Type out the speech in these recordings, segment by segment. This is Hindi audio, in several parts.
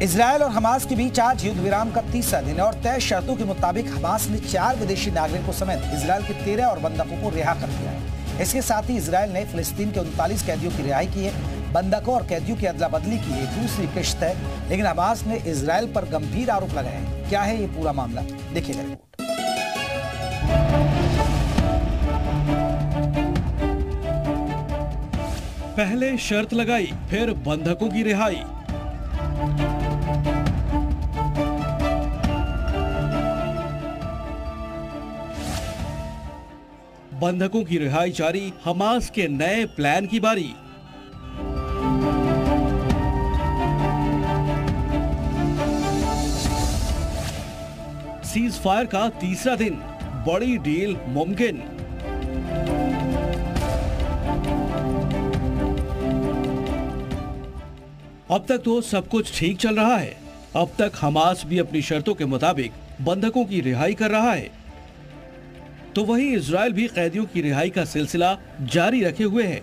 इजरायल और हमास के बीच आज युद्ध विराम का तीसरा दिन और तय शर्तों के मुताबिक हमास ने 4 विदेशी नागरिकों समेत इजरायल के 13 और बंधकों को रिहा कर दिया है। इसके साथ ही इजरायल ने फिलिस्तीन के 39 कैदियों की रिहाई की है। बंधकों और कैदियों की अदला बदली की ये दूसरी किश्त है, लेकिन हमास ने इजरायल पर गंभीर आरोप लगाए हैं। क्या है ये पूरा मामला, देखिएगा रिपोर्ट। पहले शर्त लगाई, फिर बंधकों की रिहाई। बंधकों की रिहाई जारी, हमास के नए प्लान की बारी। सीज फायर का तीसरा दिन, बड़ी डील मुमकिन। अब तक तो सब कुछ ठीक चल रहा है। अब तक हमास भी अपनी शर्तों के मुताबिक बंधकों की रिहाई कर रहा है, तो वहीं इजरायल भी कैदियों की रिहाई का सिलसिला जारी रखे हुए है।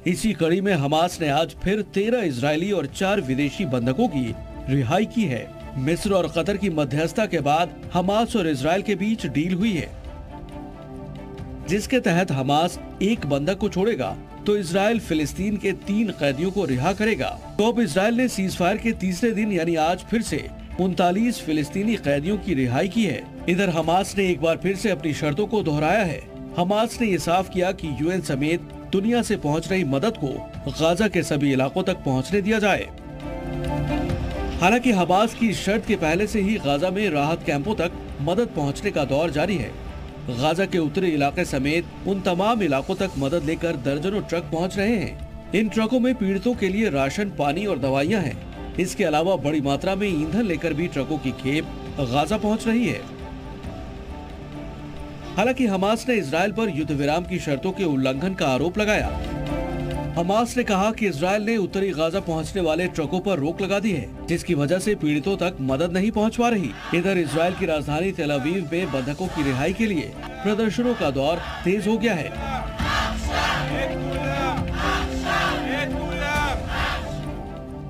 इसी कड़ी में हमास ने आज फिर 13 इजरायली और 4 विदेशी बंधकों की रिहाई की है। मिस्र और कतर की मध्यस्थता के बाद हमास और इजरायल के बीच डील हुई है, जिसके तहत हमास एक बंधक को छोड़ेगा तो इजरायल फिलिस्तीन के 3 कैदियों को रिहा करेगा। तो अब इजरायल ने सीज फायर के तीसरे दिन यानी आज फिर से 39 फिलिस्तीनी कैदियों की रिहाई की है। इधर हमास ने एक बार फिर से अपनी शर्तों को दोहराया है। हमास ने ये साफ किया कि यूएन समेत दुनिया से पहुंच रही मदद को गाजा के सभी इलाकों तक पहुंचने दिया जाए। हालांकि हमास की शर्त के पहले से ही गाजा में राहत कैंपों तक मदद पहुंचने का दौर जारी है। गाजा के उत्तरी इलाके समेत उन तमाम इलाकों तक मदद लेकर दर्जनों ट्रक पहुंच रहे हैं। इन ट्रकों में पीड़ितों के लिए राशन, पानी और दवाइयां हैं। इसके अलावा बड़ी मात्रा में ईंधन लेकर भी ट्रकों की खेप गाजा पहुंच रही है। हालांकि हमास ने इजरायल पर युद्ध विराम की शर्तों के उल्लंघन का आरोप लगाया। हमास ने कहा कि इजरायल ने उत्तरी गाजा पहुंचने वाले ट्रकों पर रोक लगा दी है, जिसकी वजह से पीड़ितों तक मदद नहीं पहुंच पा रही। इधर इजरायल की राजधानी तेल अवीव में बंधकों की रिहाई के लिए प्रदर्शनों का दौर तेज हो गया है।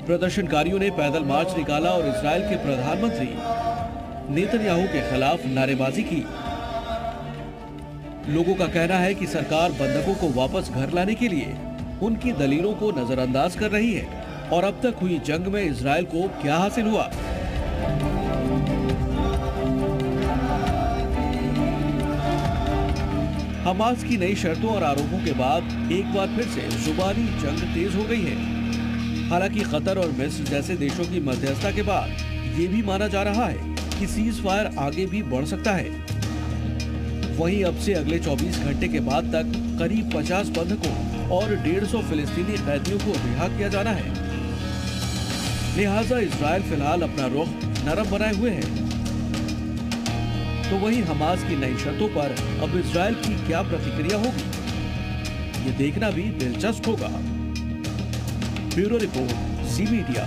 प्रदर्शनकारियों ने पैदल मार्च निकाला और इजरायल के प्रधानमंत्री नेतन्याहू के खिलाफ नारेबाजी की। लोगों का कहना है कि सरकार बंधकों को वापस घर लाने के लिए उनकी दलीलों को नजरअंदाज कर रही है और अब तक हुई जंग में इजरायल को क्या हासिल हुआ। हमास की नई शर्तों और आरोपों के बाद एक बार फिर से जुबानी जंग तेज हो गई है। हालांकि कतर और मिस्र जैसे देशों की मध्यस्थता के बाद ये भी माना जा रहा है कि सीज फायर आगे भी बढ़ सकता है। वहीं अब से अगले 24 घंटे के बाद तक करीब 50 बंधकों और 150 फिलिस्तीनी कैदियों को रिहा किया जाना है। लिहाजा इजरायल फिलहाल अपना रुख नरम बनाए हुए है। तो वहीं हमास की नई शर्तों पर अब इजरायल की क्या प्रतिक्रिया होगी, ये देखना भी दिलचस्प होगा। ब्यूरो रिपोर्ट, जी मीडिया।